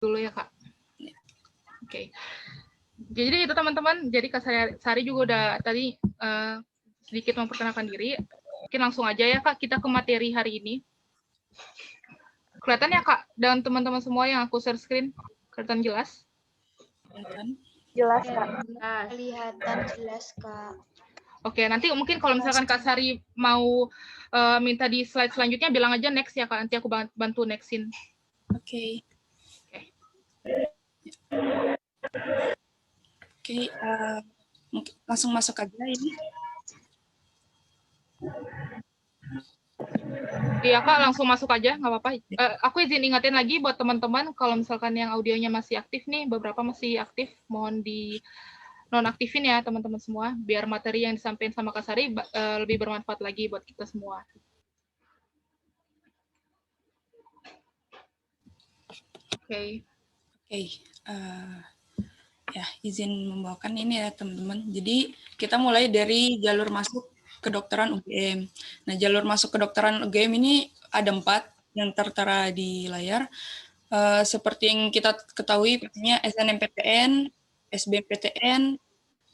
dulu ya, Kak. Oke. Jadi itu teman-teman, jadi Kak Sari juga udah tadi sedikit memperkenalkan diri. Mungkin langsung aja ya Kak, kita ke materi hari ini. Kelihatan ya Kak, dan teman-teman semua yang aku share screen? Kelihatan jelas? Jelas, Kak. Kelihatan jelas, Kak. Oke, nanti mungkin kalau misalkan Kak Sari mau minta di slide selanjutnya, bilang aja next ya Kak, nanti aku bantu nextin. Oke. Oke, langsung masuk aja ini. Iya Kak, langsung masuk aja, nggak apa-apa. Aku izin ingatin lagi buat teman-teman, kalau misalkan yang audionya masih aktif nih, beberapa masih aktif, mohon di nonaktifin ya teman-teman semua, biar materi yang disampaikan sama Kak Sari lebih bermanfaat lagi buat kita semua. Oke. Ya, izin membawakan ini ya teman-teman. Jadi kita mulai dari jalur masuk kedokteran UGM. Nah, jalur masuk kedokteran UGM ini ada 4 yang tertera di layar. Seperti yang kita ketahui, pastinya SNMPTN, SBMPTN,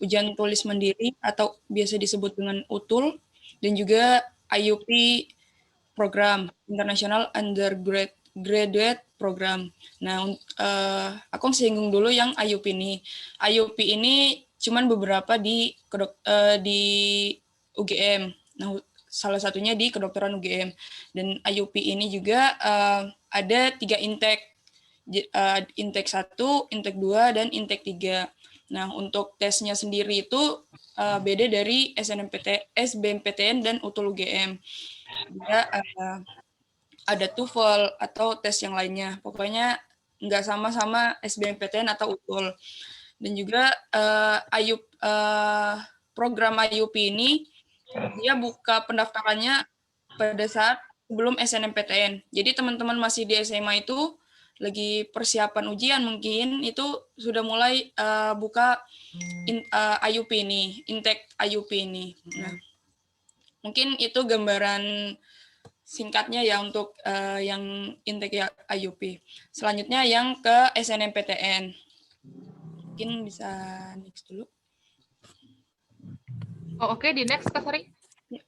ujian tulis mandiri atau biasa disebut dengan UTUL, dan juga IUP program, International Undergraduate Program. Nah, aku singgung dulu yang IUP ini. IUP ini cuman beberapa di UGM. Nah, salah satunya di kedokteran UGM. Dan IUP ini juga ada 3 intake. Intake 1, intake 2, dan intake 3. Nah, untuk tesnya sendiri itu beda dari SBMPTN dan UTUL UGM. Dia ada TOEFL atau tes yang lainnya. Pokoknya nggak sama-sama SBMPTN atau UTUL. Dan juga program IUP ini dia buka pendaftarannya pada saat sebelum SNMPTN. Jadi teman-teman masih di SMA itu lagi persiapan ujian mungkin itu sudah mulai buka IUP ini, intake IUP ini. Nah, mungkin itu gambaran singkatnya ya untuk yang intake IUP. Selanjutnya yang ke SNMPTN. Mungkin bisa next dulu. Oh, oke, di next Kak Sari. Ya.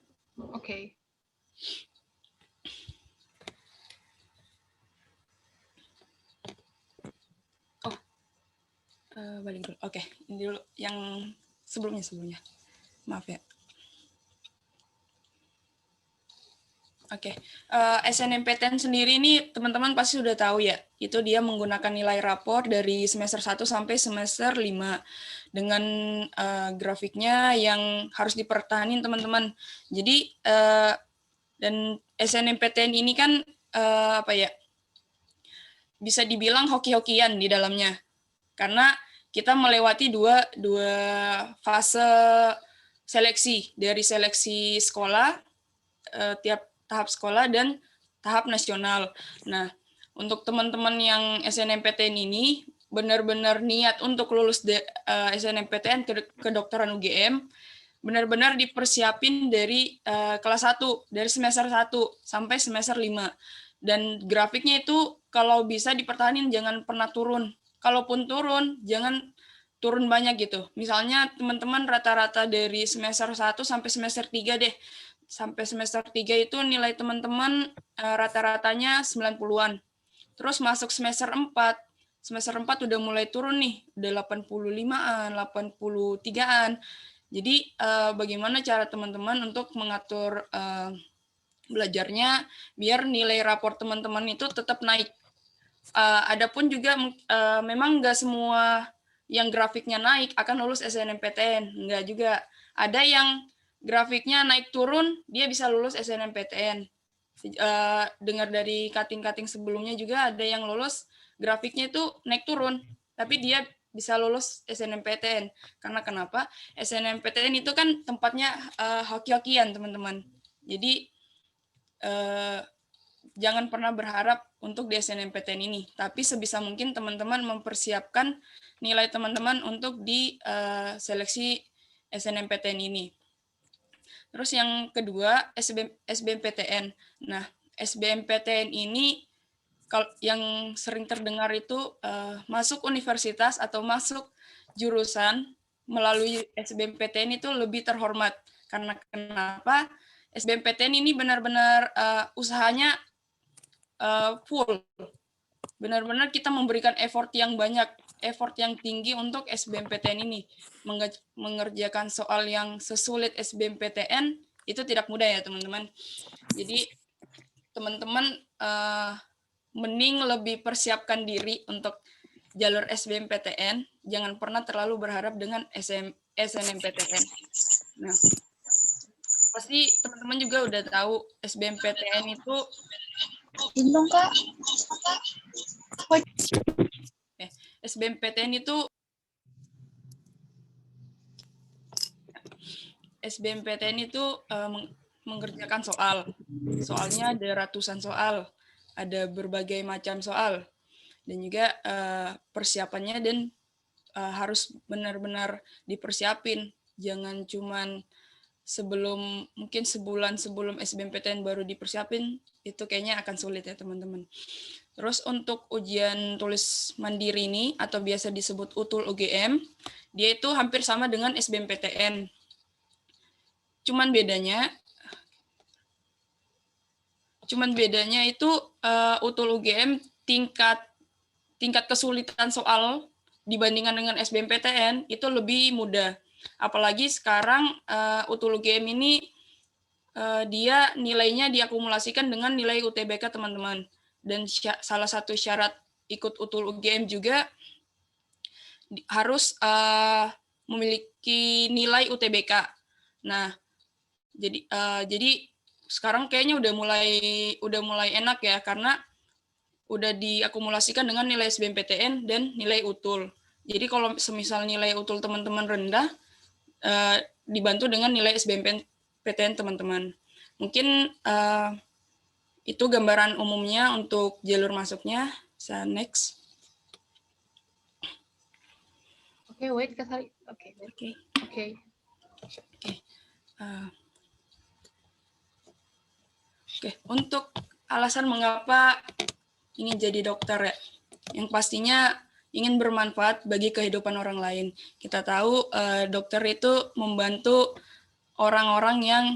Oke. Balik dulu. Oke, ini dulu yang sebelumnya. Maaf ya. Oke, SNMPTN sendiri ini teman-teman pasti sudah tahu ya, itu dia menggunakan nilai rapor dari semester 1 sampai semester 5 dengan grafiknya yang harus dipertahankan teman-teman. Jadi, dan SNMPTN ini kan apa ya, bisa dibilang hoki-hokian di dalamnya, karena kita melewati dua fase seleksi, dari seleksi sekolah, tiap tahap sekolah dan tahap nasional. Nah, untuk teman-teman yang SNMPTN ini benar-benar niat untuk lulus SNMPTN kedokteran UGM, benar-benar dipersiapin dari kelas 1, dari semester 1 sampai semester 5. Dan grafiknya itu kalau bisa dipertahankan jangan pernah turun. Kalaupun turun, jangan turun banyak gitu. Misalnya teman-teman rata-rata dari semester 1 sampai semester 3 deh. Sampai semester 3 itu nilai teman-teman rata-ratanya 90-an. Terus masuk semester 4 udah mulai turun nih, udah 85-an, 83-an. Jadi bagaimana cara teman-teman untuk mengatur belajarnya biar nilai rapor teman-teman itu tetap naik. Adapun juga memang nggak semua yang grafiknya naik akan lulus SNMPTN, nggak juga. Ada yang grafiknya naik turun, dia bisa lulus SNMPTN. Dengar dari cutting-cutting sebelumnya juga ada yang lulus grafiknya itu naik turun, tapi dia bisa lulus SNMPTN. Karena kenapa? SNMPTN itu kan tempatnya hoki-hokian, teman-teman. Jadi jangan pernah berharap untuk di SNMPTN ini, tapi sebisa mungkin teman-teman mempersiapkan nilai teman-teman untuk di seleksi SNMPTN ini. Terus yang kedua, SBMPTN. Nah, SBMPTN ini kalau yang sering terdengar itu masuk universitas atau masuk jurusan melalui SBMPTN itu lebih terhormat. Karena kenapa? SBMPTN ini benar-benar usahanya full. Benar-benar kita memberikan effort yang banyak, effort yang tinggi untuk SBMPTN ini. Mengerjakan soal yang sesulit SBMPTN itu tidak mudah ya teman-teman. Jadi teman-teman mending lebih persiapkan diri untuk jalur SBMPTN, jangan pernah terlalu berharap dengan SNMPTN. Nah, pasti teman-teman juga udah tahu SBMPTN itu Kak. SBMPTN itu mengerjakan soal. Soalnya ada ratusan soal, ada berbagai macam soal, dan juga persiapannya dan harus benar-benar dipersiapin. Jangan cuman mungkin sebulan sebelum SBMPTN baru dipersiapin, itu kayaknya akan sulit ya teman-teman. Terus untuk ujian tulis mandiri ini, atau biasa disebut UTUL UGM, dia itu hampir sama dengan SBMPTN. Cuman bedanya itu UTUL UGM tingkat kesulitan soal dibandingkan dengan SBMPTN itu lebih mudah. Apalagi sekarang UTUL UGM ini dia nilainya diakumulasikan dengan nilai UTBK teman-teman. Dan salah satu syarat ikut UTUL UGM juga harus memiliki nilai UTBK. Nah, jadi sekarang kayaknya udah mulai enak ya, karena udah diakumulasikan dengan nilai SBMPTN dan nilai UTUL. Jadi kalau semisal nilai UTUL teman-teman rendah, dibantu dengan nilai SBMPTN teman-teman. Mungkin itu gambaran umumnya untuk jalur masuknya. Next. Oke, wait, Kak Sari. Oke. Untuk alasan mengapa ingin jadi dokter ya, yang pastinya ingin bermanfaat bagi kehidupan orang lain. Kita tahu dokter itu membantu orang-orang yang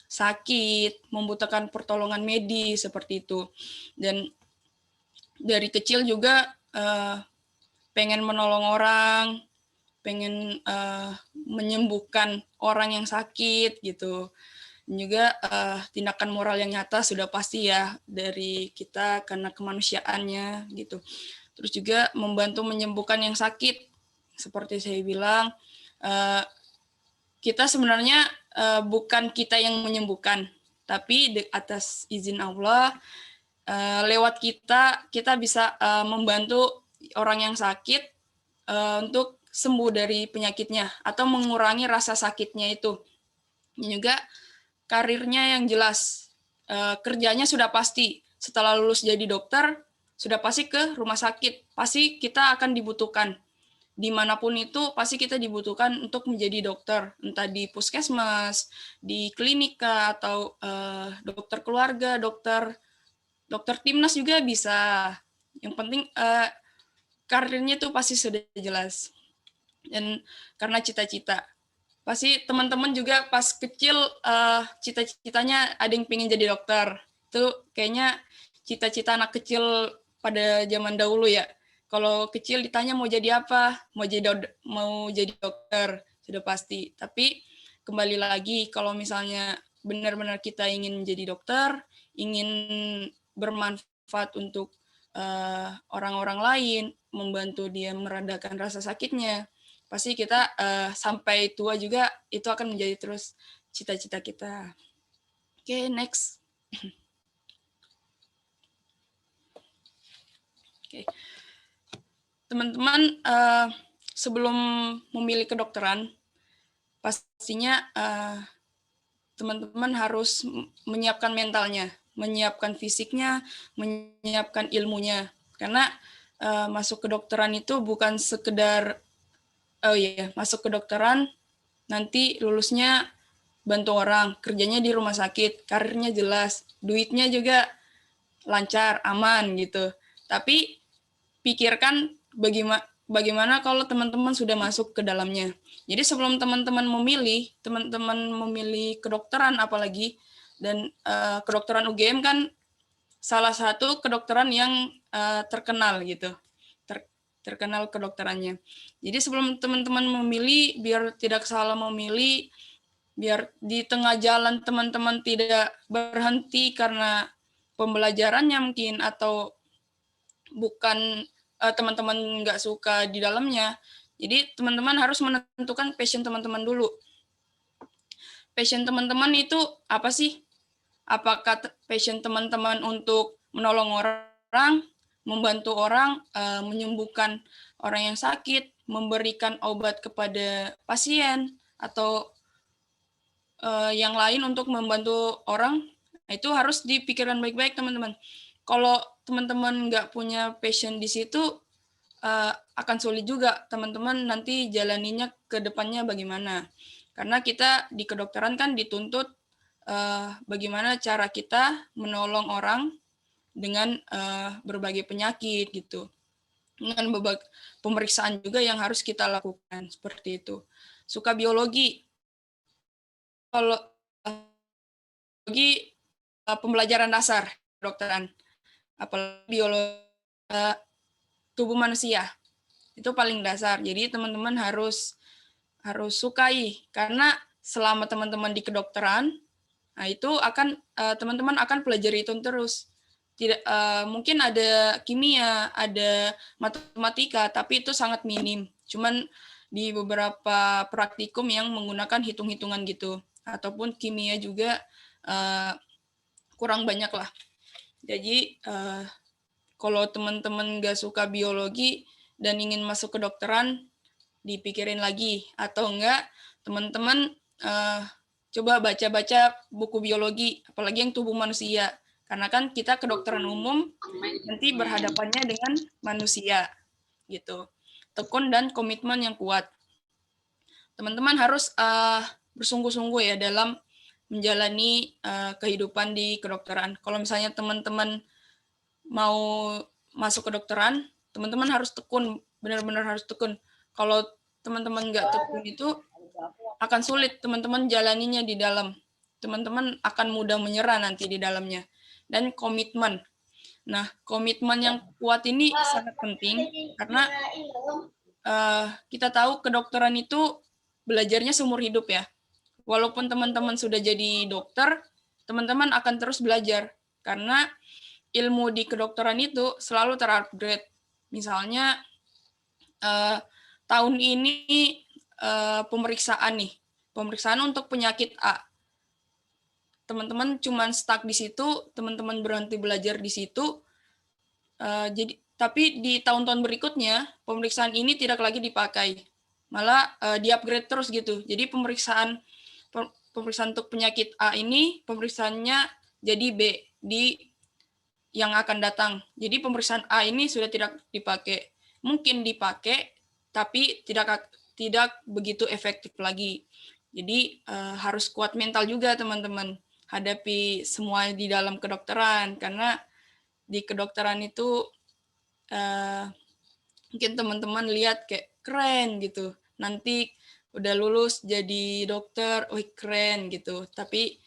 sakit, membutuhkan pertolongan medis seperti itu. Dan dari kecil juga pengen menolong orang, pengen menyembuhkan orang yang sakit gitu. Dan juga tindakan moral yang nyata sudah pasti ya dari kita karena kemanusiaannya gitu. Terus juga membantu menyembuhkan yang sakit. Seperti saya bilang, kita sebenarnya bukan kita yang menyembuhkan, tapi atas izin Allah, lewat kita bisa membantu orang yang sakit untuk sembuh dari penyakitnya atau mengurangi rasa sakitnya itu. Dan juga karirnya yang jelas, kerjanya sudah pasti. Setelah lulus jadi dokter, sudah pasti ke rumah sakit. Pasti kita akan dibutuhkan. Dimanapun itu, pasti kita dibutuhkan untuk menjadi dokter. Entah di puskesmas, di klinika, atau dokter keluarga, dokter timnas juga bisa. Yang penting karirnya itu pasti sudah jelas. Dan karena cita-cita. Pasti teman-teman juga pas kecil cita-citanya ada yang pengen jadi dokter. Itu kayaknya cita-cita anak kecil pada zaman dahulu ya. Kalau kecil ditanya mau jadi apa, mau jadi dokter, sudah pasti. Tapi kembali lagi kalau misalnya benar-benar kita ingin jadi dokter, ingin bermanfaat untuk orang-orang lain, membantu dia meredakan rasa sakitnya, pasti kita sampai tua juga itu akan menjadi terus cita-cita kita. Oke, next. Oke. Teman-teman, sebelum memilih kedokteran, pastinya teman-teman harus menyiapkan mentalnya, menyiapkan fisiknya, menyiapkan ilmunya. Karena masuk kedokteran itu bukan sekedar masuk kedokteran, nanti lulusnya bantu orang, kerjanya di rumah sakit, karirnya jelas, duitnya juga lancar, aman gitu. Tapi pikirkan bagaimana kalau teman-teman sudah masuk ke dalamnya. Jadi sebelum teman-teman memilih kedokteran apalagi, dan kedokteran UGM kan salah satu kedokteran yang terkenal gitu, terkenal kedokterannya. Jadi sebelum teman-teman memilih, biar tidak salah memilih, biar di tengah jalan teman-teman tidak berhenti karena pembelajarannya mungkin, atau bukan teman-teman nggak suka di dalamnya. Jadi teman-teman harus menentukan passion teman-teman dulu. Passion teman-teman itu apa sih? Apakah passion teman-teman untuk menolong orang, membantu orang, menyembuhkan orang yang sakit, memberikan obat kepada pasien, atau yang lain untuk membantu orang? Itu harus dipikirkan baik-baik, teman-teman. Kalau teman-teman nggak punya passion di situ, akan sulit juga teman-teman nanti jalaninya ke depannya bagaimana. Karena kita di kedokteran kan dituntut bagaimana cara kita menolong orang dengan berbagai penyakit gitu. Dengan berbagai pemeriksaan juga yang harus kita lakukan seperti itu. Suka biologi. Kalau biologi pembelajaran dasar kedokteran, apalagi biologi tubuh manusia, itu paling dasar. Jadi teman-teman harus sukai, karena selama teman-teman di kedokteran, nah itu akan teman-teman akan pelajari itu terus. Tidak mungkin ada kimia, ada matematika, tapi itu sangat minim. Cuman di beberapa praktikum yang menggunakan hitung-hitungan gitu, ataupun kimia juga kurang banyak lah. Jadi kalau teman-teman nggak suka biologi dan ingin masuk kedokteran, dipikirin lagi. Atau enggak, teman-teman coba baca-baca buku biologi, apalagi yang tubuh manusia. Karena kan kita kedokteran umum nanti berhadapannya dengan manusia. Gitu. Tekun dan komitmen yang kuat. Teman-teman harus bersungguh-sungguh ya dalam menjalani kehidupan di kedokteran. Kalau misalnya teman-teman mau masuk kedokteran, teman-teman harus tekun, benar-benar harus tekun. Kalau teman-teman nggak tekun itu akan sulit teman-teman jalaninya di dalam. Teman-teman akan mudah menyerah nanti di dalamnya. Dan komitmen. Nah, komitmen yang kuat ini sangat penting karena kita tahu kedokteran itu belajarnya seumur hidup ya. Walaupun teman-teman sudah jadi dokter, teman-teman akan terus belajar karena ilmu di kedokteran itu selalu terupgrade. Misalnya tahun ini pemeriksaan untuk penyakit A. Teman-teman cuma stuck di situ, teman-teman berhenti belajar di situ. Tapi di tahun-tahun berikutnya pemeriksaan ini tidak lagi dipakai, malah di-upgrade terus gitu. Jadi pemeriksaan untuk penyakit A ini pemeriksaannya jadi B di yang akan datang. Jadi pemeriksaan A ini sudah tidak dipakai. Mungkin dipakai, tapi tidak begitu efektif lagi. Jadi harus kuat mental juga teman-teman hadapi semua di dalam kedokteran, karena di kedokteran itu mungkin teman-teman lihat kayak keren gitu. Nanti udah lulus jadi dokter, wih keren gitu. Tapi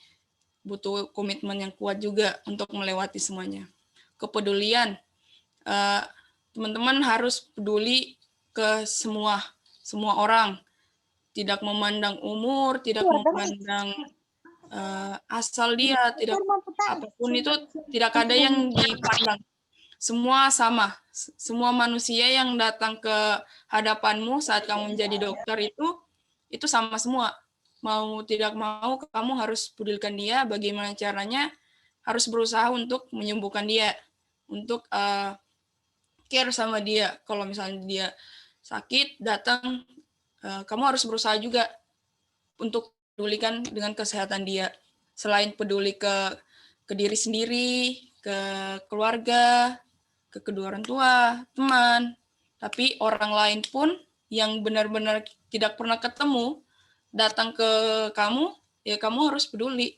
butuh komitmen yang kuat juga untuk melewati semuanya. Kepedulian, teman-teman harus peduli ke semua orang, tidak memandang umur, tidak memandang asal dia, tidak apapun itu, tidak ada yang dipandang. Semua sama, semua manusia yang datang ke hadapanmu saat kamu menjadi dokter itu sama semua. Mau tidak mau, kamu harus pedulikan dia, bagaimana caranya, harus berusaha untuk menyembuhkan dia, untuk care sama dia. Kalau misalnya dia sakit, datang, kamu harus berusaha juga untuk pedulikan dengan kesehatan dia. Selain peduli ke diri sendiri, ke keluarga, ke kedua orang tua, teman, tapi orang lain pun yang benar-benar tidak pernah ketemu, datang ke kamu, ya kamu harus peduli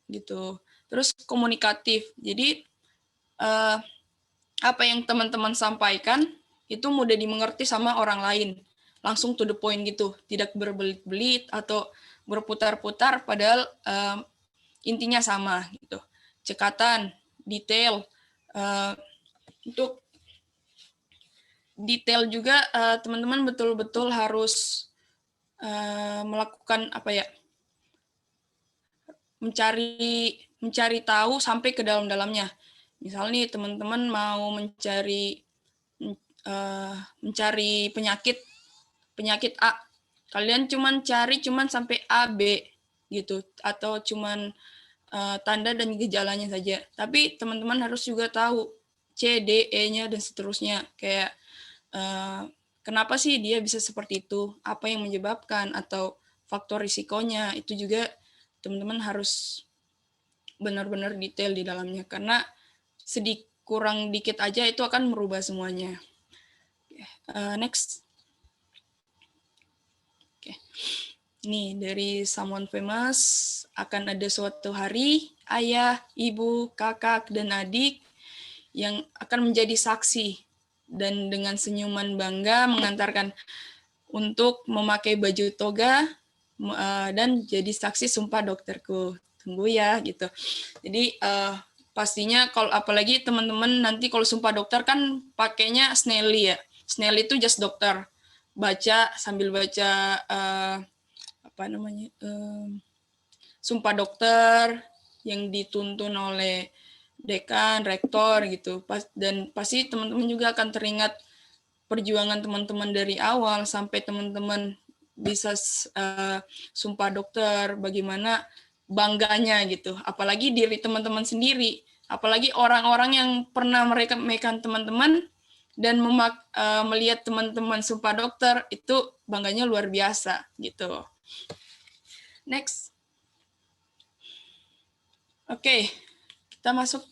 gitu. Terus komunikatif. Jadi apa yang teman-teman sampaikan itu mudah dimengerti sama orang lain. Langsung to the point gitu, tidak berbelit-belit atau berputar-putar, padahal intinya sama gitu. Cekatan, detail. Untuk detail juga teman-teman betul-betul harus melakukan apa ya? Mencari tahu sampai ke dalam-dalamnya. Misal nih teman-teman mau mencari penyakit A, kalian cari sampai A, B gitu, atau cuman tanda dan gejalanya saja. Tapi teman-teman harus juga tahu C, D, E-nya dan seterusnya. Kayak kenapa sih dia bisa seperti itu? Apa yang menyebabkan atau faktor risikonya? Itu juga teman-teman harus benar-benar detail di dalamnya, karena kurang dikit aja itu akan merubah semuanya. Next. Nih, dari Someone Famous, akan ada suatu hari ayah, ibu, kakak, dan adik yang akan menjadi saksi dan dengan senyuman bangga mengantarkan untuk memakai baju toga dan jadi saksi sumpah dokterku. Tunggu ya gitu. Jadi pastinya kalau apalagi teman-teman nanti kalau sumpah dokter kan pakainya Snelly ya. Snelly itu just dokter. Baca sambil baca sumpah dokter yang dituntun oleh dekan, rektor gitu. Dan pasti teman-teman juga akan teringat perjuangan teman-teman dari awal sampai teman-teman bisa sumpah dokter, bagaimana bangganya gitu. Apalagi diri teman-teman sendiri, apalagi orang-orang yang pernah mereka-mekan teman-teman dan melihat teman-teman sumpah dokter, itu bangganya luar biasa gitu. Next. Oke, kita masuk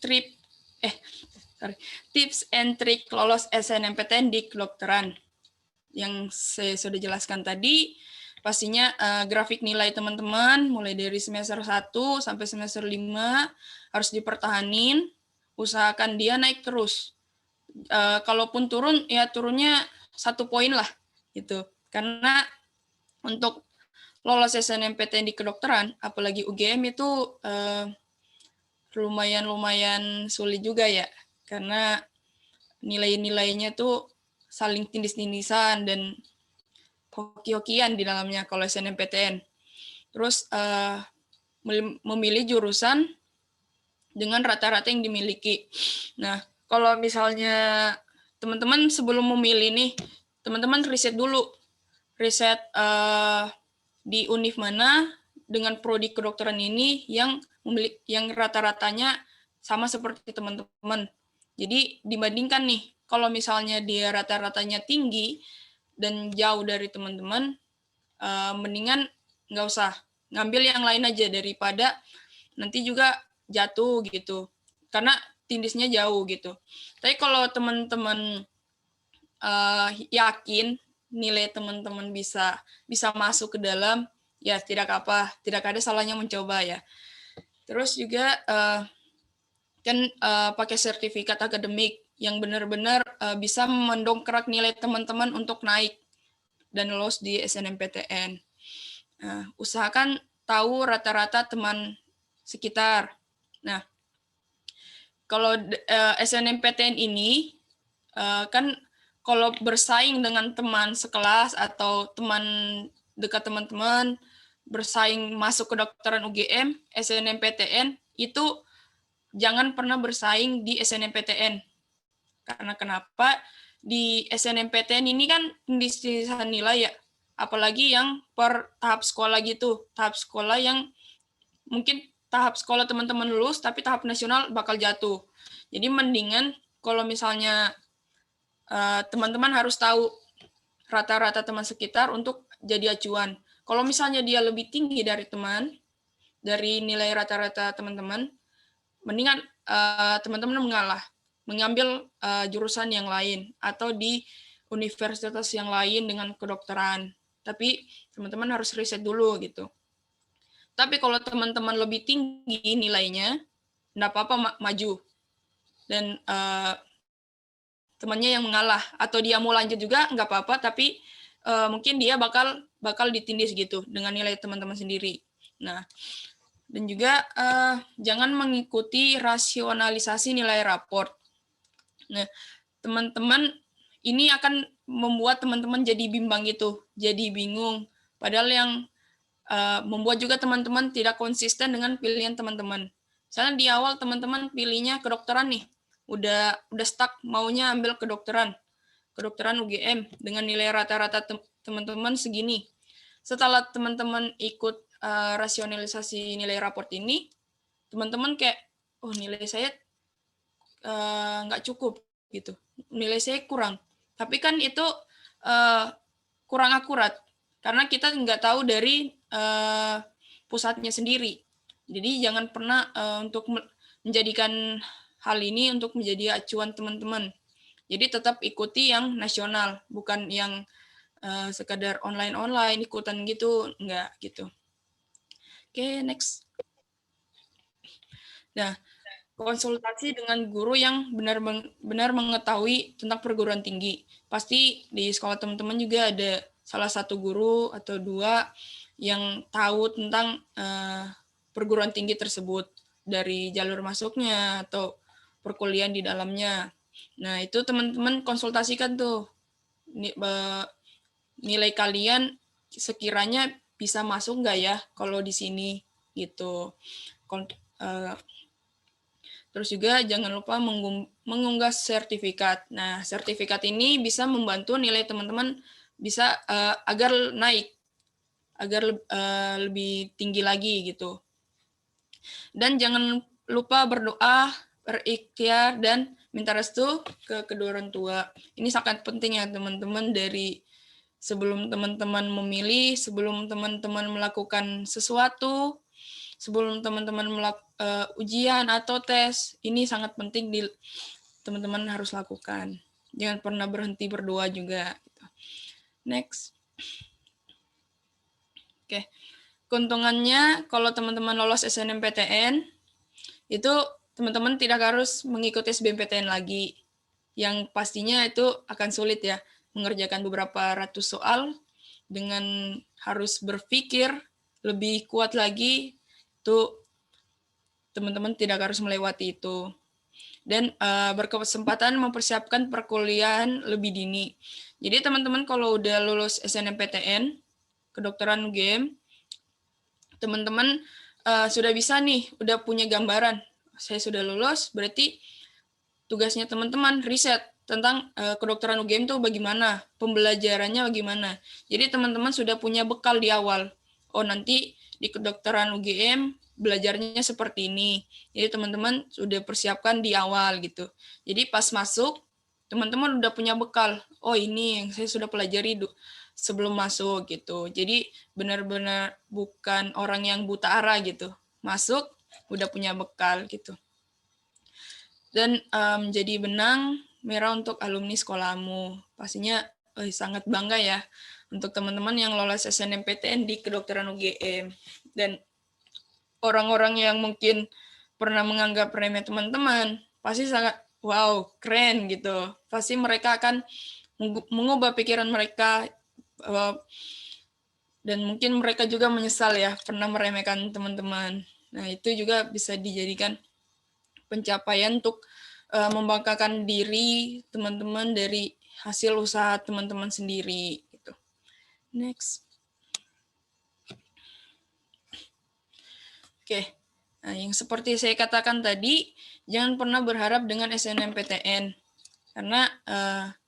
tips and trick lolos SNMPTN di kedokteran. Yang saya sudah jelaskan tadi, pastinya grafik nilai teman-teman mulai dari semester 1 sampai semester 5 harus dipertahanin, usahakan dia naik terus. Kalaupun turun, ya turunnya 1 poin lah gitu. Karena untuk lolos SNMPTN di kedokteran, apalagi UGM itu lumayan sulit juga ya, karena nilai-nilainya tuh saling tindis-tindisan dan hoki-hokian di dalamnya kalau SNMPTN. Terus memilih jurusan dengan rata-rata yang dimiliki. Nah, kalau misalnya teman-teman sebelum memilih nih, teman-teman riset dulu. Riset di univ mana dengan prodi kedokteran ini yang rata-ratanya sama seperti teman-teman. Jadi dibandingkan nih, kalau misalnya dia rata-ratanya tinggi dan jauh dari teman-teman, mendingan nggak usah, ngambil yang lain aja daripada nanti juga jatuh gitu, karena tindisnya jauh gitu. Tapi kalau teman-teman yakin nilai teman-teman bisa masuk ke dalam, ya tidak ada salahnya mencoba ya. Terus juga kan pakai sertifikat akademik yang benar-benar bisa mendongkrak nilai teman-teman untuk naik dan lolos di SNMPTN. Usahakan tahu rata-rata teman sekitar. Nah, kalau SNMPTN ini kan kalau bersaing dengan teman sekelas atau teman dekat teman-teman, bersaing masuk ke kedokteran UGM, SNMPTN, itu jangan pernah bersaing di SNMPTN. Karena kenapa? Di SNMPTN ini kan pendistribusian nilai ya, apalagi yang per tahap sekolah gitu, tahap sekolah yang mungkin tahap sekolah teman-teman lulus, tapi tahap nasional bakal jatuh. Jadi mendingan kalau misalnya teman-teman harus tahu rata-rata teman sekitar untuk jadi acuan. Kalau misalnya dia lebih tinggi dari teman, dari nilai rata-rata teman-teman, mendingan teman-teman mengambil jurusan yang lain atau di universitas yang lain dengan kedokteran. Tapi teman-teman harus riset dulu gitu. Tapi kalau teman-teman lebih tinggi nilainya, enggak apa-apa maju. Dan temannya yang mengalah, atau dia mau lanjut juga nggak apa-apa, tapi mungkin dia bakal ditindih gitu dengan nilai teman-teman sendiri. Nah, dan juga jangan mengikuti rasionalisasi nilai raport. Nah, teman-teman ini akan membuat teman-teman jadi bimbang gitu, jadi bingung. Padahal yang membuat juga teman-teman tidak konsisten dengan pilihan teman-teman. Misalnya di awal teman-teman pilihnya kedokteran nih, udah stuck maunya ambil kedokteran UGM dengan nilai rata-rata teman-teman segini. Setelah teman-teman ikut rasionalisasi nilai raport ini, teman-teman kayak, oh nilai saya nggak cukup gitu, nilai saya kurang. Tapi kan itu kurang akurat karena kita nggak tahu dari pusatnya sendiri. Jadi jangan pernah untuk menjadikan hal ini untuk menjadi acuan teman-teman. Jadi tetap ikuti yang nasional, bukan yang sekadar online ikutan gitu, enggak gitu. Oke, next. Nah, konsultasi dengan guru yang benar-benar mengetahui tentang perguruan tinggi. Pasti di sekolah teman-teman juga ada salah satu guru atau dua yang tahu tentang perguruan tinggi tersebut dari jalur masuknya atau perkuliahan di dalamnya. Nah, itu teman-teman konsultasikan tuh nilai kalian sekiranya bisa masuk nggak ya kalau di sini gitu. Terus juga jangan lupa mengunggah sertifikat. Nah, sertifikat ini bisa membantu nilai teman-teman bisa agar naik, agar lebih tinggi lagi gitu. Dan jangan lupa berdoa, berikhtiar, dan minta restu ke kedua orang tua. Ini sangat penting ya teman-teman, dari sebelum teman-teman memilih, sebelum teman-teman melakukan sesuatu, sebelum teman-teman melakukan ujian atau tes, ini sangat penting teman-teman harus lakukan. Jangan pernah berhenti berdoa juga. Next. Oke. Keuntungannya kalau teman-teman lolos SNMPTN, itu teman-teman tidak harus mengikuti SBMPTN lagi. Yang pastinya itu akan sulit ya, mengerjakan beberapa ratus soal dengan harus berpikir lebih kuat lagi, itu teman-teman tidak harus melewati itu. Dan berkesempatan mempersiapkan perkuliahan lebih dini. Jadi teman-teman kalau udah lulus SNMPTN, kedokteran UGM, teman-teman sudah bisa nih, udah punya gambaran. Saya sudah lulus, berarti tugasnya teman-teman riset tentang kedokteran UGM itu bagaimana, pembelajarannya bagaimana. Jadi teman-teman sudah punya bekal di awal. Oh nanti di kedokteran UGM belajarnya seperti ini. Jadi teman-teman sudah persiapkan di awal gitu. Jadi pas masuk, teman-teman udah punya bekal. Oh ini yang saya sudah pelajari sebelum masuk gitu. Jadi benar-benar bukan orang yang buta arah gitu. Masuk udah punya bekal gitu. Dan menjadi benang merah untuk alumni sekolahmu. Pastinya sangat bangga ya untuk teman-teman yang lolos SNMPTN di kedokteran UGM. Dan orang-orang yang mungkin pernah menganggap remeh teman-teman, pasti sangat wow, keren gitu. Pasti mereka akan mengubah pikiran mereka, dan mungkin mereka juga menyesal ya pernah meremehkan teman-teman. Nah, itu juga bisa dijadikan pencapaian untuk membanggakan diri teman-teman dari hasil usaha teman-teman sendiri. Gitu. Next. Oke, nah, yang seperti saya katakan tadi, jangan pernah berharap dengan SNMPTN karena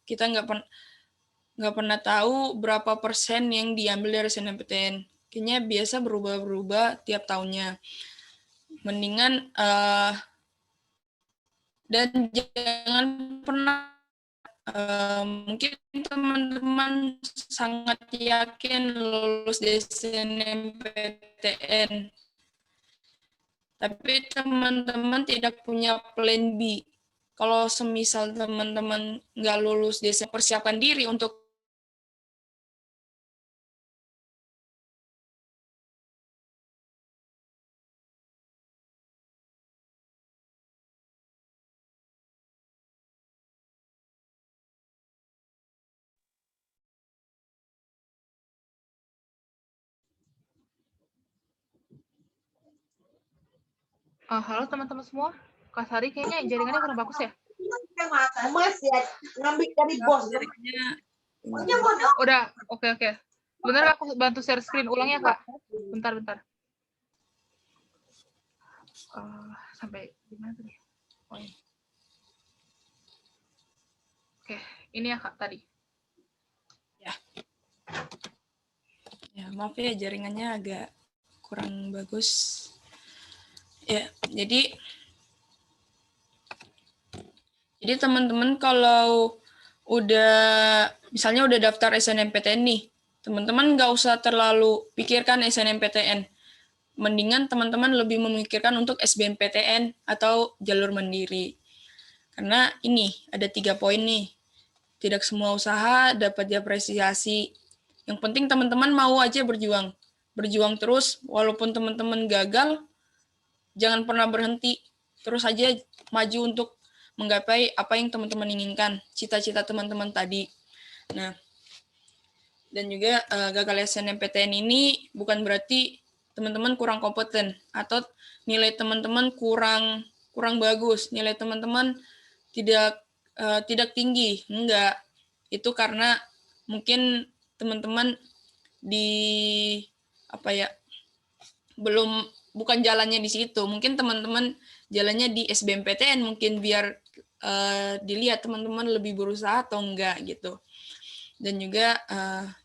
kita nggak pernah tahu berapa persen yang diambil dari SNMPTN. Kayaknya biasa berubah-berubah tiap tahunnya. Mendingan dan jangan pernah mungkin teman-teman sangat yakin lulus di SNMPTN, tapi teman-teman tidak punya plan B. Kalau semisal teman-teman nggak lulus di SNMPTN, persiapkan diri untuk Halo teman-teman semua. Kak Sari kayaknya jaringannya kurang bagus ya? Mas ya ngambil dari bos. Jaringannya Udah, oke. Bener aku bantu share screen ulang ya, Kak? Bentar. Sampai gimana tadi? Oh, ini. Oke, ini ya Kak tadi. ya maaf ya jaringannya agak kurang bagus. Ya, jadi teman-teman kalau misalnya udah daftar SNMPTN nih, teman-teman nggak usah terlalu pikirkan SNMPTN. Mendingan teman-teman lebih memikirkan untuk SBMPTN atau jalur mandiri. Karena ini ada 3 poin nih. Tidak semua usaha dapat diapresiasi. Yang penting teman-teman mau aja berjuang. Berjuang terus, walaupun teman-teman gagal, jangan pernah berhenti. Terus aja maju untuk menggapai apa yang teman-teman inginkan, cita-cita teman-teman tadi. Nah, dan juga gagal SNMPTN ini bukan berarti teman-teman kurang kompeten atau nilai teman-teman kurang bagus, nilai teman-teman tidak tinggi. Enggak. Itu karena mungkin teman-teman bukan jalannya di situ. Mungkin teman-teman jalannya di SBMPTN, mungkin biar dilihat teman-teman lebih berusaha atau enggak gitu. Dan juga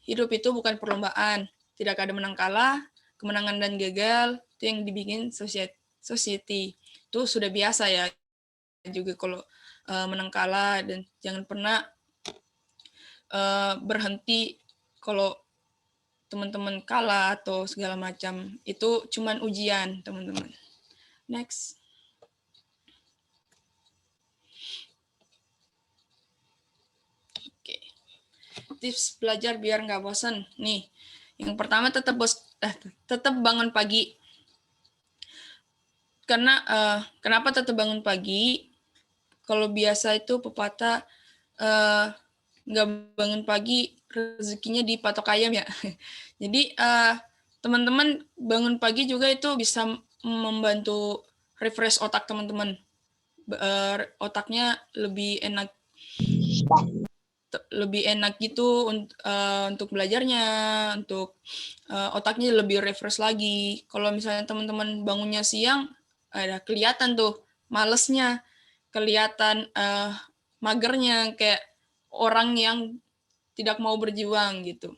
hidup itu bukan perlombaan, tidak ada menang kalah, kemenangan dan gagal itu yang dibikin society. Itu sudah biasa ya juga kalau menang kalah, dan jangan pernah berhenti kalau teman-teman kalah atau segala macam. Itu cuman ujian, teman-teman. Next. Oke. Tips belajar biar nggak bosan. Nih, yang pertama tetap bangun pagi. Karena kenapa tetap bangun pagi? Kalau biasa itu pepatah nggak bangun pagi rezekinya dipatok ayam ya. Jadi teman-teman bangun pagi juga itu bisa membantu refresh otak teman-teman. Otaknya lebih enak gitu untuk belajarnya, untuk otaknya lebih refresh lagi. Kalau misalnya teman-teman bangunnya siang, ada kelihatan tuh malesnya, kelihatan magernya, kayak orang yang tidak mau berjuang gitu.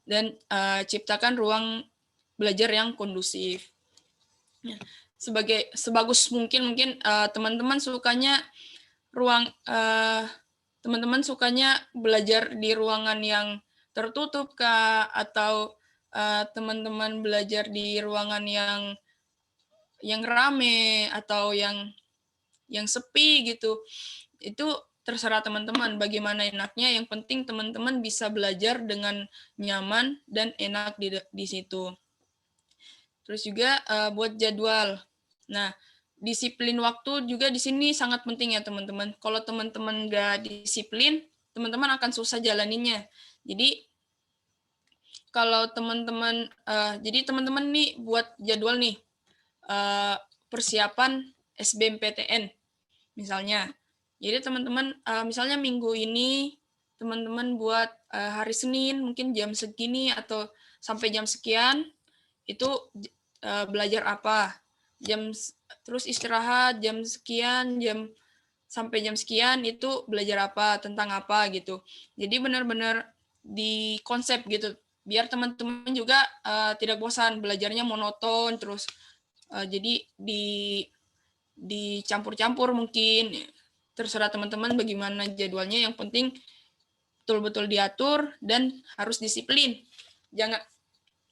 Dan ciptakan ruang belajar yang kondusif. Sebagus mungkin teman-teman sukanya belajar di ruangan yang tertutup kah, atau teman-teman belajar di ruangan yang rame atau yang sepi gitu. Itu terserah teman-teman bagaimana enaknya. Yang penting teman-teman bisa belajar dengan nyaman dan enak di situ. Terus juga buat jadwal. Nah, disiplin waktu juga di sini sangat penting ya teman-teman. Kalau teman-teman nggak disiplin, teman-teman akan susah jalaninnya. Jadi kalau teman-teman nih buat jadwal nih persiapan SBMPTN misalnya. Jadi teman-teman misalnya minggu ini teman-teman buat hari Senin mungkin jam segini atau sampai jam sekian itu belajar apa. Terus istirahat jam sekian, sampai jam sekian itu belajar apa, tentang apa gitu. Jadi benar-benar di konsep gitu, biar teman-teman juga tidak bosan, belajarnya monoton terus. Jadi dicampur-campur mungkin, terserah teman-teman bagaimana jadwalnya, yang penting betul-betul diatur dan harus disiplin. Jangan,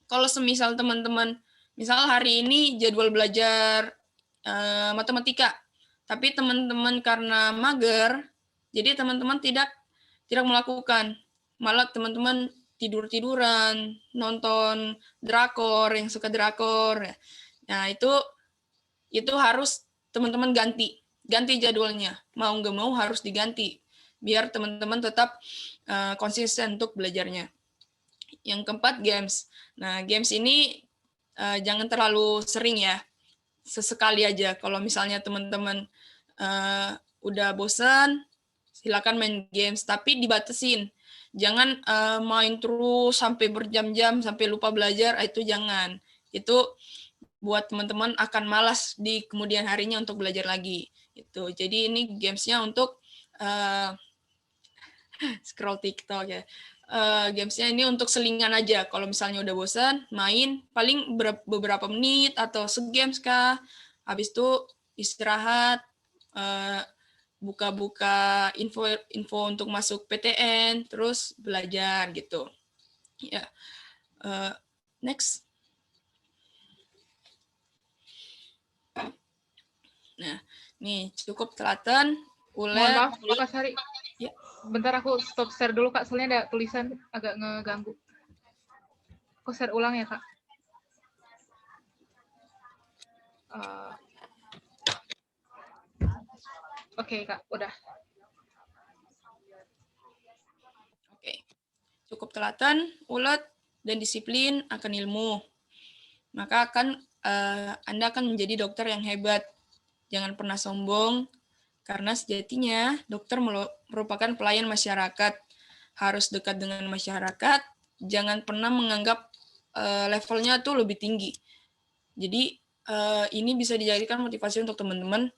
kalau semisal teman-teman misal hari ini jadwal belajar matematika, tapi teman-teman karena mager, jadi teman-teman tidak melakukan, malah teman-teman tidur-tiduran, nonton drakor, yang suka drakor. Nah, itu harus teman-teman ganti jadwalnya. Mau nggak mau harus diganti, biar teman-teman tetap konsisten untuk belajarnya. Yang keempat, games. Nah, games ini jangan terlalu sering ya. sesekali aja. Kalau misalnya teman-teman udah bosan, silakan main games, tapi dibatasin. Jangan main terus sampai berjam-jam sampai lupa belajar, itu jangan. Itu buat teman-teman akan malas di kemudian harinya untuk belajar lagi. Itu. Jadi ini gamesnya untuk scroll TikTok ya. Gamesnya ini untuk selingan aja. Kalau misalnya udah bosan, main paling beberapa menit atau segames kah. Habis itu istirahat, buka-buka info untuk masuk PTN, terus belajar gitu. Ya, next. Nah, nih cukup telaten, Mohon ulet. maaf, Kak Sari. Ya. Bentar aku stop share dulu, Kak. Soalnya ada tulisan agak ngeganggu. Aku share ulang ya, Kak. Oke, Kak. Udah. Oke. Cukup telaten, ulet, dan disiplin akan ilmu. Maka Anda akan menjadi dokter yang hebat. Jangan pernah sombong, karena sejatinya dokter merupakan pelayan masyarakat. Harus dekat dengan masyarakat, jangan pernah menganggap levelnya tuh lebih tinggi. Jadi ini bisa dijadikan motivasi untuk teman-teman.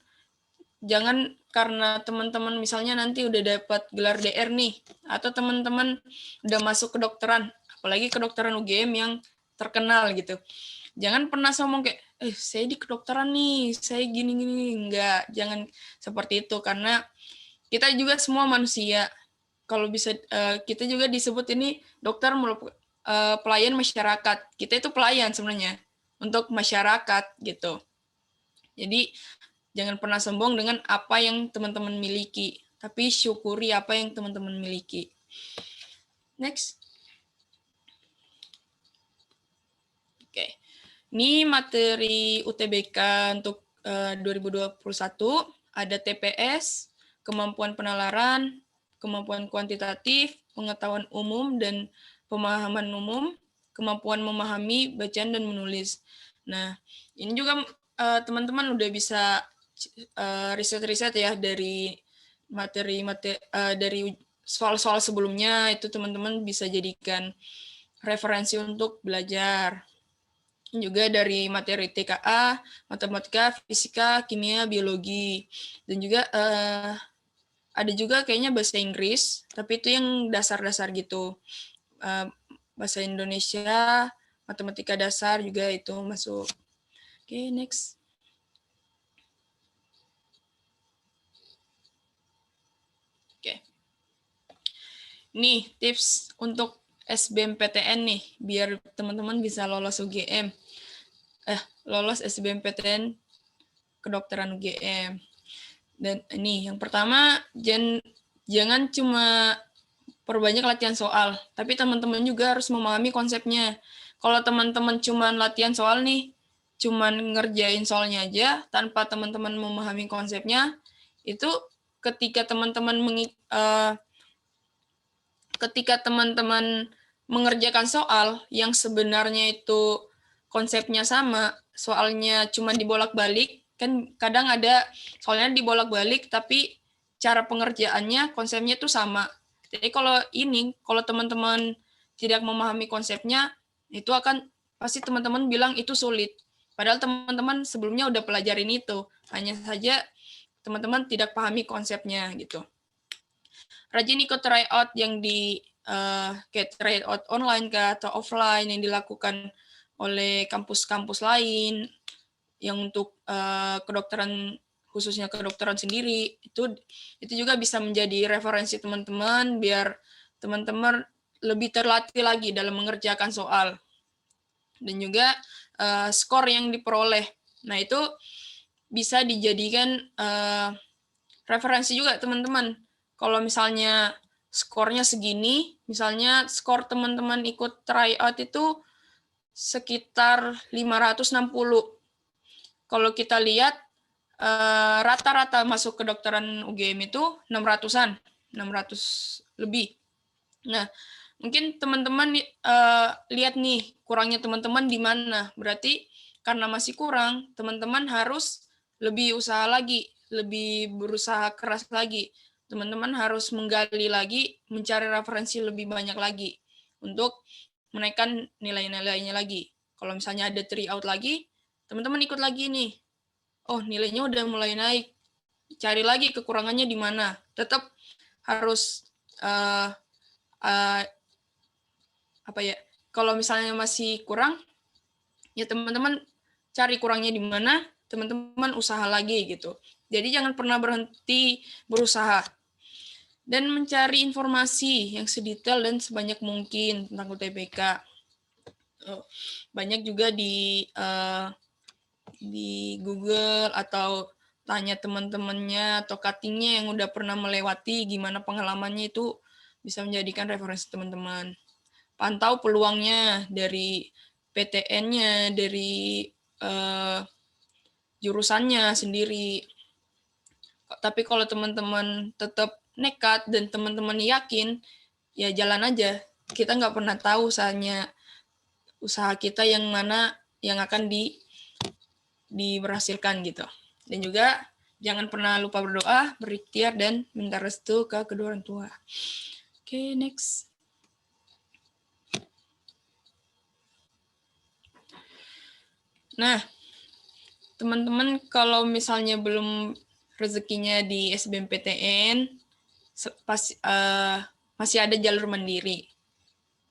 Jangan karena teman-teman misalnya nanti udah dapat gelar DR nih, atau teman-teman udah masuk kedokteran, apalagi kedokteran UGM yang terkenal gitu. Jangan pernah sombong kayak, saya di kedokteran nih, saya gini-gini. Enggak, jangan seperti itu. Karena kita juga semua manusia. Kalau bisa, kita juga disebut ini dokter pelayan masyarakat. Kita itu pelayan sebenarnya untuk masyarakat gitu. Jadi, jangan pernah sombong dengan apa yang teman-teman miliki. Tapi syukuri apa yang teman-teman miliki. Next. Oke. Ini materi UTBK untuk 2021, ada TPS, kemampuan penalaran, kemampuan kuantitatif, pengetahuan umum dan pemahaman umum, kemampuan memahami bacaan dan menulis. Nah, ini juga teman-teman udah bisa riset-riset ya dari dari soal-soal sebelumnya, itu teman-teman bisa jadikan referensi untuk belajar. Juga dari materi TKA, matematika, fisika, kimia, biologi. Dan juga ada juga kayaknya bahasa Inggris, tapi itu yang dasar-dasar gitu. Bahasa Indonesia, matematika dasar juga itu masuk. Oke, next. Oke. Nih, tips untuk SBMPTN nih, biar teman-teman bisa lolos UGM. Lolos SBMPTN kedokteran UGM. Dan ini yang pertama, jangan cuma perbanyak latihan soal, tapi teman-teman juga harus memahami konsepnya. Kalau teman-teman cuma latihan soal nih, cuma ngerjain soalnya aja tanpa teman-teman memahami konsepnya, itu ketika teman-teman mengerjakan soal yang sebenarnya itu konsepnya sama, soalnya cuma dibolak-balik, kan kadang ada soalnya dibolak-balik tapi cara pengerjaannya konsepnya itu sama. Jadi kalau teman-teman tidak memahami konsepnya, itu akan pasti teman-teman bilang itu sulit. Padahal teman-teman sebelumnya udah pelajarin itu, hanya saja teman-teman tidak pahami konsepnya gitu. Rajin ikut tryout yang kayak tryout online kah atau offline yang dilakukan oleh kampus-kampus lain yang untuk kedokteran, khususnya kedokteran sendiri, itu juga bisa menjadi referensi teman-teman biar teman-teman lebih terlatih lagi dalam mengerjakan soal. Dan juga skor yang diperoleh. Nah, itu bisa dijadikan referensi juga teman-teman. Kalau misalnya skornya segini, misalnya skor teman-teman ikut tryout itu sekitar 560. Kalau kita lihat rata-rata masuk kedokteran UGM itu 600-an, 600 lebih. Nah, mungkin teman-teman lihat nih kurangnya teman-teman di mana. Berarti karena masih kurang, teman-teman harus lebih usaha lagi, lebih berusaha keras lagi. Teman-teman harus menggali lagi, mencari referensi lebih banyak lagi untuk menaikkan nilai-nilainya lagi. Kalau misalnya ada 3 out lagi, teman-teman ikut lagi nih. Oh, nilainya udah mulai naik. Cari lagi kekurangannya di mana. Tetap harus apa ya? Kalau misalnya masih kurang, ya teman-teman cari kurangnya di mana, teman-teman usaha lagi gitu. Jadi jangan pernah berhenti berusaha. Dan mencari informasi yang sedetail dan sebanyak mungkin tentang UTBK. Banyak juga di Google atau tanya teman-temannya atau cuttingnya yang udah pernah melewati gimana pengalamannya, itu bisa menjadikan referensi teman-teman. Pantau peluangnya dari PTN-nya, dari jurusannya sendiri. Tapi kalau teman-teman tetap nekat dan teman-teman yakin, ya jalan aja. Kita nggak pernah tahu usaha kita yang mana yang akan diberhasilkan gitu. Dan juga jangan pernah lupa berdoa, berikhtiar, dan minta restu ke kedua orang tua. Oke, next. Nah, teman-teman kalau misalnya belum rezekinya di SBMPTN, masih ada jalur mandiri.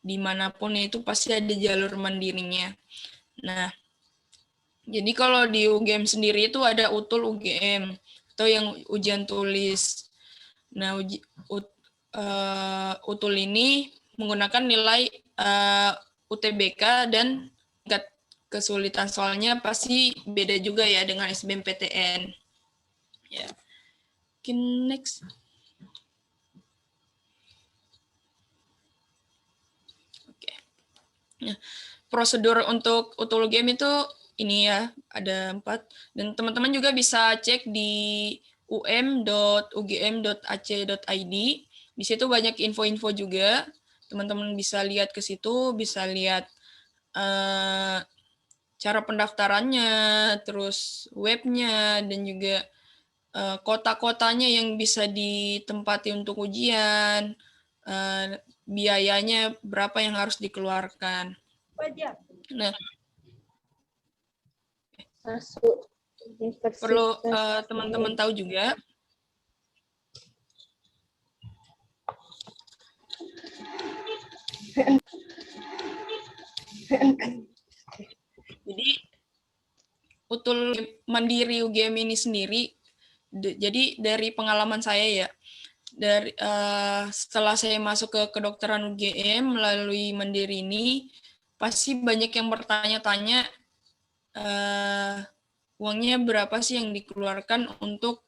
Dimanapun itu pasti ada jalur mandirinya. Nah, jadi kalau di UGM sendiri itu ada UTUL UGM atau yang ujian tulis. Nah, UTUL ini menggunakan nilai UTBK dan tingkat kesulitan soalnya pasti beda juga ya dengan SBMPTN. Ya. Mungkin next. Oke. Nah, prosedur untuk UTUL UGM itu ini ya, ada 4. Dan teman-teman juga bisa cek di um.ugm.ac.id. Di situ banyak info-info juga. Teman-teman bisa lihat ke situ, bisa lihat cara pendaftarannya, terus webnya, dan juga kota-kotanya yang bisa ditempati untuk ujian, biayanya berapa yang harus dikeluarkan. Nah, perlu teman-teman tahu juga, jadi UTUL mandiri UGM ini sendiri, jadi dari pengalaman saya ya, setelah saya masuk ke kedokteran UGM melalui mandiri ini, pasti banyak yang bertanya-tanya uangnya berapa sih yang dikeluarkan untuk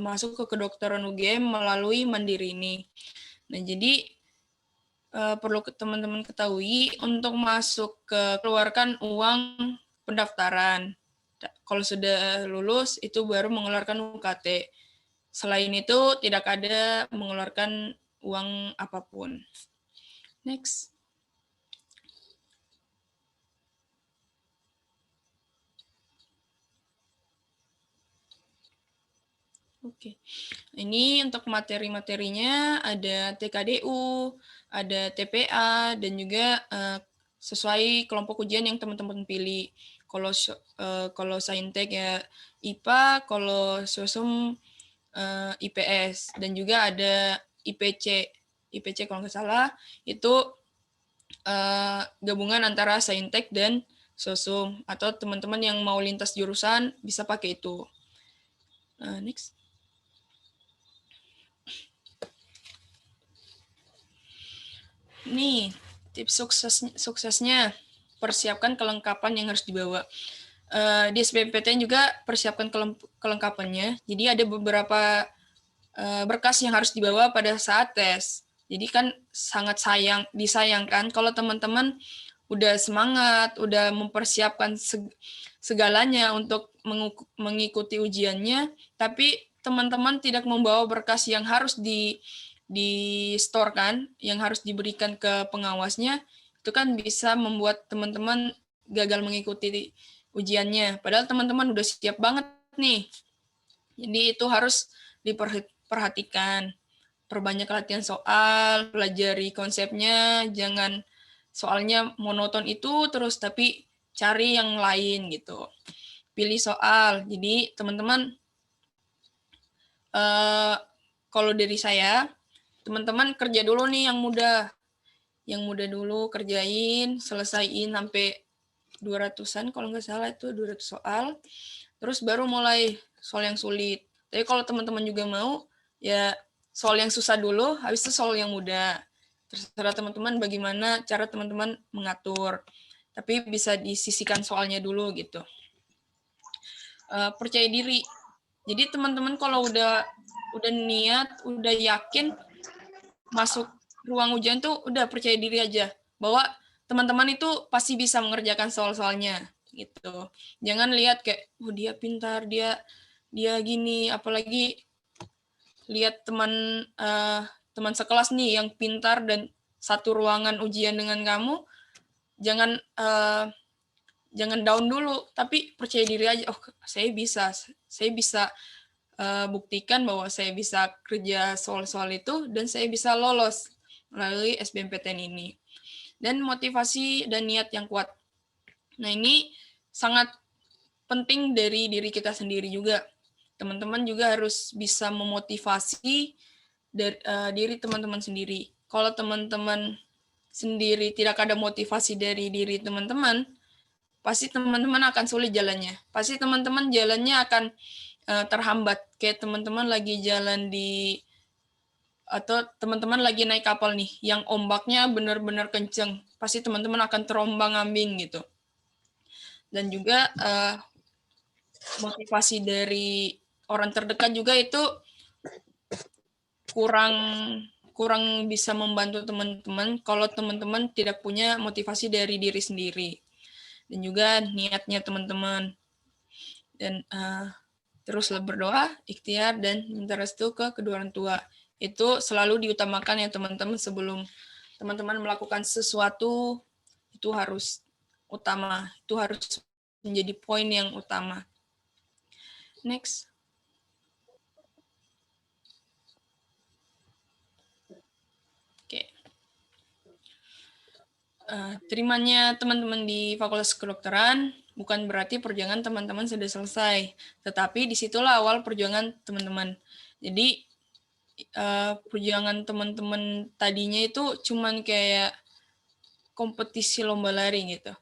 masuk ke kedokteran UGM melalui mandiri ini. Nah, jadi perlu teman-teman ketahui untuk masuk ke keluarkan uang pendaftaran. Kalau sudah lulus itu baru mengeluarkan UKT. Selain itu tidak ada mengeluarkan uang apapun. Next. Oke, ini untuk materi-materinya ada TKDU, ada TPA, dan juga sesuai kelompok ujian yang teman-teman pilih. Kalau Saintek ya IPA, kalau Sosum IPS, dan juga ada IPC. IPC kalau nggak salah itu gabungan antara Saintek dan Sosum, atau teman-teman yang mau lintas jurusan bisa pakai itu. Next. Nih, tips suksesnya, persiapkan kelengkapan yang harus dibawa. Di SBMPTN juga persiapkan kelengkapannya. Jadi ada beberapa berkas yang harus dibawa pada saat tes. Jadi kan sangat disayangkan kalau teman-teman udah semangat, udah mempersiapkan segalanya untuk mengikuti ujiannya, tapi teman-teman tidak membawa berkas yang harus di-store kan, yang harus diberikan ke pengawasnya, itu kan bisa membuat teman-teman gagal mengikuti ujiannya. Padahal teman-teman udah siap banget nih. Jadi itu harus diperhatikan. Perbanyak latihan soal, pelajari konsepnya, jangan soalnya monoton itu terus, tapi cari yang lain gitu. Pilih soal. Jadi teman-teman, kalau dari saya, teman-teman kerja dulu nih yang mudah. Yang mudah dulu kerjain, selesaiin sampai 200-an kalau nggak salah itu 200 soal. Terus baru mulai soal yang sulit. Tapi kalau teman-teman juga mau, ya soal yang susah dulu, habis itu soal yang mudah. Terserah teman-teman bagaimana cara teman-teman mengatur. Tapi bisa disisihkan soalnya dulu gitu. Percaya diri. Jadi teman-teman kalau udah niat, udah yakin masuk ruang ujian tuh udah percaya diri aja bahwa teman-teman itu pasti bisa mengerjakan soal-soalnya gitu. Jangan lihat kayak dia pintar, dia gini, apalagi lihat teman sekelas nih yang pintar dan satu ruangan ujian dengan kamu, jangan down dulu, tapi percaya diri aja. Oh, saya bisa buktikan bahwa saya bisa kerja soal-soal itu dan saya bisa lolos melalui SBMPTN ini. Dan motivasi dan niat yang kuat. Nah, ini sangat penting dari diri kita sendiri juga. Teman-teman juga harus bisa memotivasi diri teman-teman sendiri. Kalau teman-teman sendiri tidak ada motivasi dari diri teman-teman, pasti teman-teman akan sulit jalannya. Pasti teman-teman jalannya akan terhambat. Kayak teman-teman lagi jalan atau teman-teman lagi naik kapal nih, yang ombaknya benar-benar kenceng. Pasti teman-teman akan terombang-ambing gitu. Dan juga motivasi dari orang terdekat juga itu kurang bisa membantu teman-teman kalau teman-teman tidak punya motivasi dari diri sendiri. Dan juga niatnya teman-teman. Dan teruslah berdoa, ikhtiar, dan minta restu ke kedua orang tua. Itu selalu diutamakan ya teman-teman sebelum teman-teman melakukan sesuatu, itu harus utama. Itu harus menjadi poin yang utama. Next. Oke. Terimanya teman-teman di Fakultas Kedokteran bukan berarti perjuangan teman-teman sudah selesai, tetapi disitulah awal perjuangan teman-teman. Jadi perjuangan teman-teman tadinya itu cuman kayak kompetisi lomba lari gitu.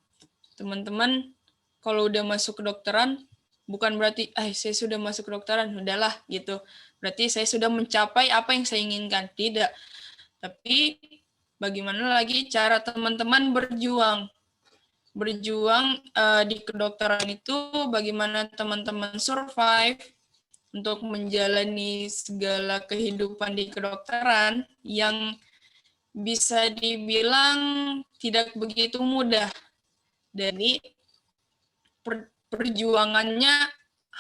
Teman-teman kalau udah masuk kedokteran bukan berarti saya sudah masuk kedokteran, udahlah gitu. Berarti saya sudah mencapai apa yang saya inginkan. Tidak. Tapi bagaimana lagi cara teman-teman berjuang di kedokteran itu, bagaimana teman-teman survive untuk menjalani segala kehidupan di kedokteran yang bisa dibilang tidak begitu mudah. Jadi perjuangannya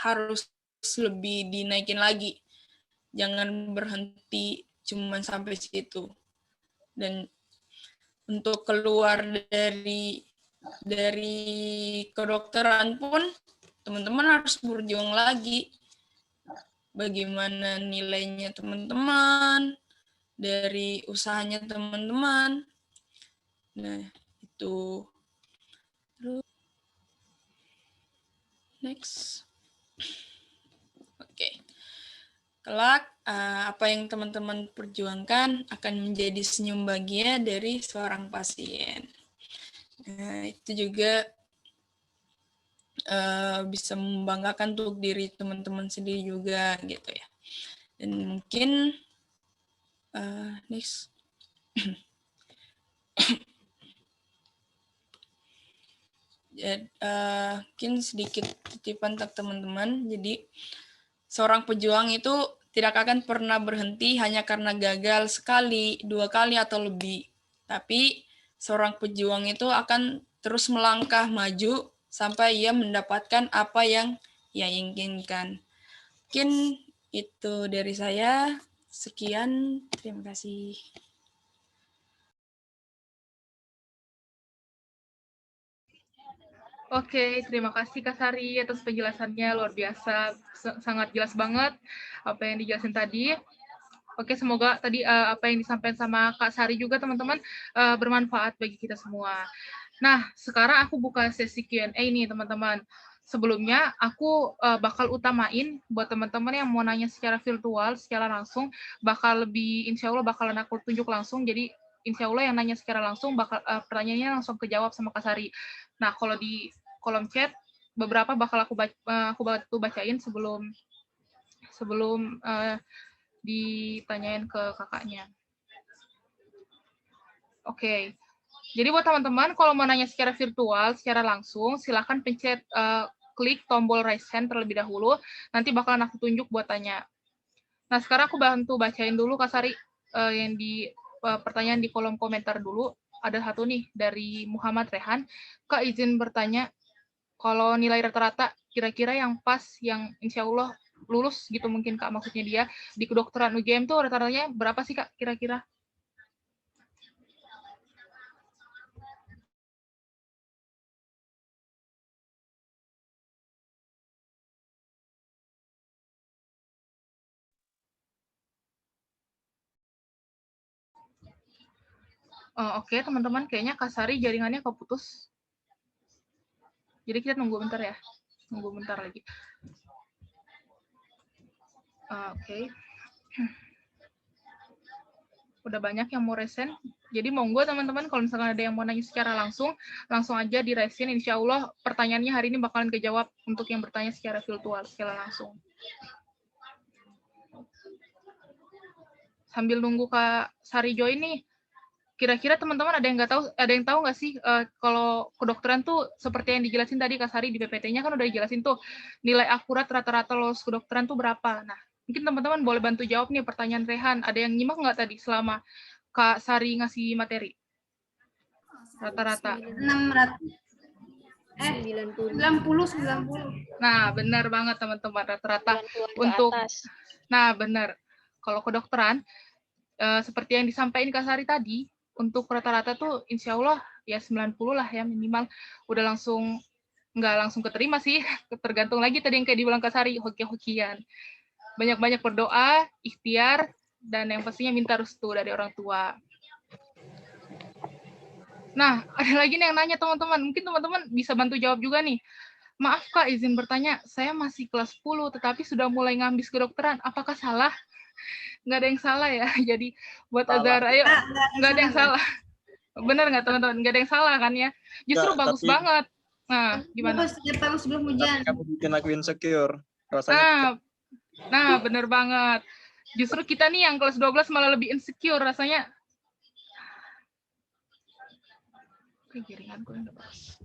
harus lebih dinaikin lagi. Jangan berhenti cuma sampai situ. Dan untuk keluar dari kedokteran pun teman-teman harus berjuang lagi. Bagaimana nilainya teman-teman, dari usahanya teman-teman. Nah, itu. Terus, next. Oke. Kelak, apa yang teman-teman perjuangkan akan menjadi senyum bahagia dari seorang pasien. Nah, itu juga bisa membanggakan untuk diri teman-teman sendiri juga gitu ya. Dan mungkin next. Mungkin sedikit titipan untuk teman-teman. Jadi seorang pejuang itu tidak akan pernah berhenti hanya karena gagal sekali, 2 kali atau lebih. Tapi seorang pejuang itu akan terus melangkah maju sampai ia mendapatkan apa yang ia inginkan. Mungkin itu dari saya. Sekian, terima kasih. Oke, terima kasih Kak Sari atas penjelasannya, luar biasa, sangat jelas banget apa yang dijelasin tadi. Oke, semoga tadi apa yang disampaikan sama Kak Sari juga teman-teman bermanfaat bagi kita semua. Nah, sekarang aku buka sesi Q&A nih teman-teman. Sebelumnya aku bakal utamain buat teman-teman yang mau nanya secara virtual, secara langsung, bakal lebih, insya Allah bakalan aku tunjuk langsung. Jadi insya Allah yang nanya secara langsung bakal pertanyaannya langsung kejawab sama Kak Sari. Nah, kalau di kolom chat beberapa bakal aku bacain sebelum ditanyain ke kakaknya. Oke. Jadi buat teman-teman kalau mau nanya secara virtual, secara langsung, silakan pencet klik tombol raise hand terlebih dahulu. Nanti bakalan aku tunjuk buat tanya. Nah, sekarang aku bantu bacain dulu Kak Sari yang di pertanyaan di kolom komentar dulu. Ada satu nih dari Muhammad Rehan. Kak izin bertanya, kalau nilai rata-rata kira-kira yang pas, yang insya Allah lulus gitu mungkin Kak maksudnya dia, di kedokteran UGM tuh rata-ratanya berapa sih Kak kira-kira? Oke, teman-teman, kayaknya Kak Sari jaringannya keputus. Jadi kita tunggu bentar ya. Tunggu bentar lagi. Oke. Udah banyak yang mau resen. Jadi monggo teman-teman, kalau misalkan ada yang mau nanya secara langsung aja di resin. Insya Allah pertanyaannya hari ini bakalan kejawab untuk yang bertanya secara virtual, secara langsung. Sambil nunggu Kak Sari join nih, kira-kira teman-teman ada yang tahu nggak sih kalau kedokteran tuh seperti yang dijelasin tadi Kak Sari di PPT-nya kan udah dijelasin tuh nilai akurat rata-rata lulus kedokteran tuh berapa. Nah, mungkin teman-teman boleh bantu jawab nih pertanyaan Rehan. Ada yang nyimak nggak tadi selama Kak Sari ngasih materi? Rata-rata. 90. Nah, benar banget teman-teman, rata-rata untuk Nah, benar. Kalau kedokteran seperti yang disampaikan Kak Sari tadi, untuk rata-rata tuh insya Allah ya 90 lah ya minimal. Udah langsung, nggak langsung keterima sih, tergantung lagi tadi yang kayak dibilang Kak Sari, hoki-hokian. Banyak-banyak berdoa, ikhtiar, dan yang pastinya minta restu dari orang tua. Nah, ada lagi nih yang nanya teman-teman, mungkin teman-teman bisa bantu jawab juga nih. Maaf Kak, izin bertanya, saya masih kelas 10, tetapi sudah mulai ngambis kedokteran, apakah salah? Nggak ada yang salah ya, jadi buat agar, ayo, nggak ada yang salah. Benar nggak teman-teman? Nggak ada yang salah kan ya? Justru Nggak, bagus banget. Nah, gimana? Sebelum hujan. Kamu bikin aku insecure. Rasanya Nah, bener banget. Justru kita nih yang kelas 12 malah lebih insecure rasanya. Oke, jaringan gue udah bagus.